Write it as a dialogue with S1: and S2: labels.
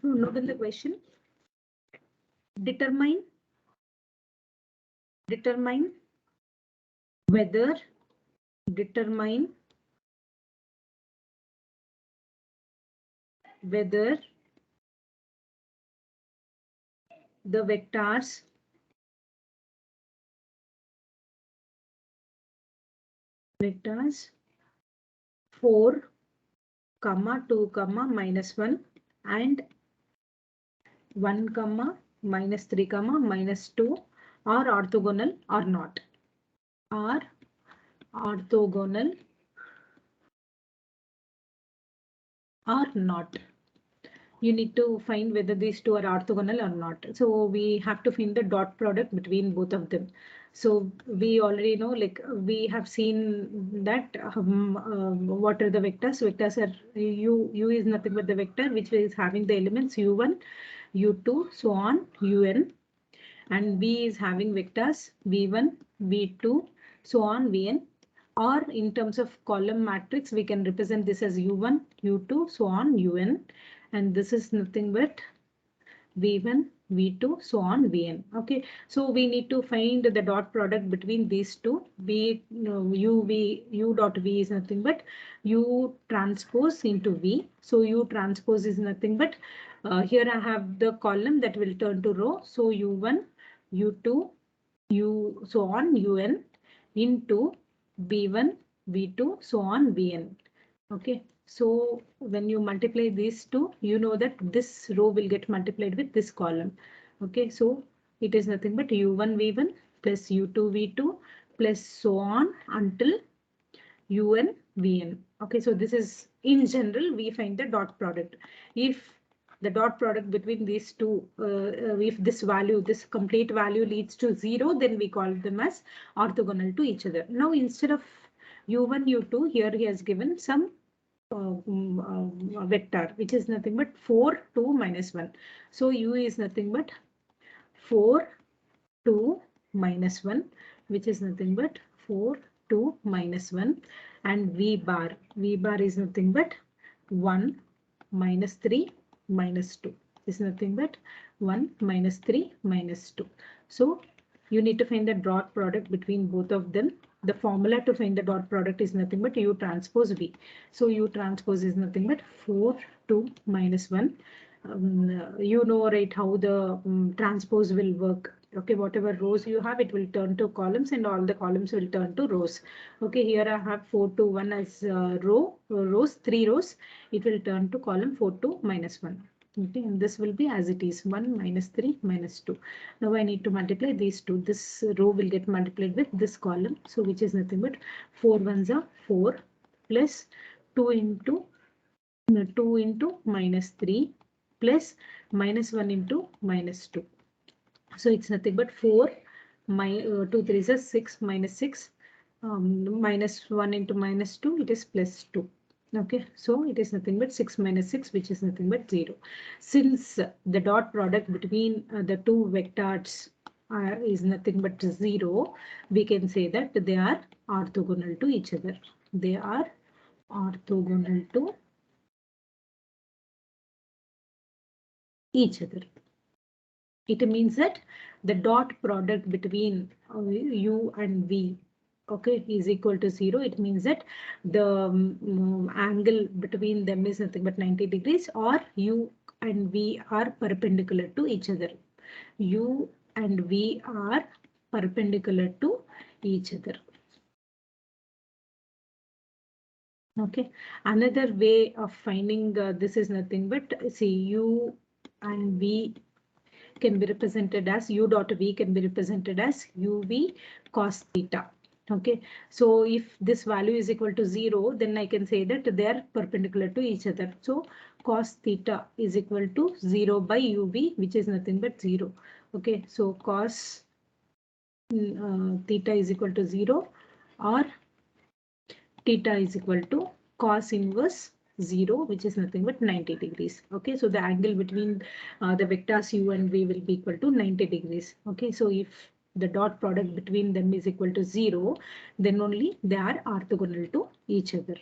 S1: Note in the question. Determine whether the vectors vectors 4, 2, -1 and 1, -3, -2 are orthogonal or not. Are orthogonal or not. You need to find whether these two are orthogonal or not. So we have to find the dot product between both of them. So we already know, like we have seen that what are the vectors? Vectors are u is nothing but the vector which is having the elements u1, u2, so on, un, and v is having vectors v1, v2, so on, vn. Or in terms of column matrix, we can represent this as u1, u2, so on, un. And this is nothing but v1, v2, so on, vn. Okay, so we need to find the dot product between these two. U dot v is nothing but u transpose into v. So u transpose is nothing but here I have the column that will turn to row. So u1, u2, u so on, un into v1, v2, so on, vn. Okay, so when you multiply these two, you know that this row will get multiplied with this column. Okay, so it is nothing but u1, v1 plus u2, v2 plus so on until un, vn. Okay, so this is in general, we find the dot product. If the dot product between these two, if this value, this complete value leads to 0, then we call them as orthogonal to each other. Now, instead of u1, u2, here he has given some vector, which is nothing but 4, 2, -1. So u is nothing but 4, 2, -1, which is nothing but 4, 2, -1, and v bar is nothing but 1, -3, -2 is nothing but 1, -3, -2. So you need to find the dot product between both of them. The formula to find the dot product is nothing but u transpose v. So u transpose is nothing but 4, 2, -1. You know, right, how the transpose will work. Okay, whatever rows you have, it will turn to columns and all the columns will turn to rows. Okay, here I have 4 to 1 as rows, 3 rows. It will turn to column 4 to -1. Okay, and this will be as it is 1, -3, -2. Now I need to multiply these two. This row will get multiplied with this column. So which is nothing but 4 ones are 4 plus 2 into -3 plus -1 into -2. So it's nothing but 4, 2 3 is 6, -6, -1 into -2, it is +2. Okay, so it is nothing but 6 - 6, which is nothing but 0. Since the dot product between the two vectors is nothing but 0, we can say that they are orthogonal to each other. They are orthogonal to each other. It means that the dot product between u and v, okay, is equal to 0. It means that the angle between them is nothing but 90 degrees, or u and v are perpendicular to each other. U and v are perpendicular to each other. Okay, another way of finding this is nothing but, see, u and v can be represented as u dot v can be represented as uv cos theta. Okay, so if this value is equal to 0, then I can say that they are perpendicular to each other. So cos theta is equal to 0 by uv, which is nothing but 0. Okay, so cos theta is equal to 0, or theta is equal to cos inverse 0, which is nothing but 90 degrees. Okay, so the angle between the vectors u and v will be equal to 90 degrees. Okay, so if the dot product between them is equal to 0, then only they are orthogonal to each other.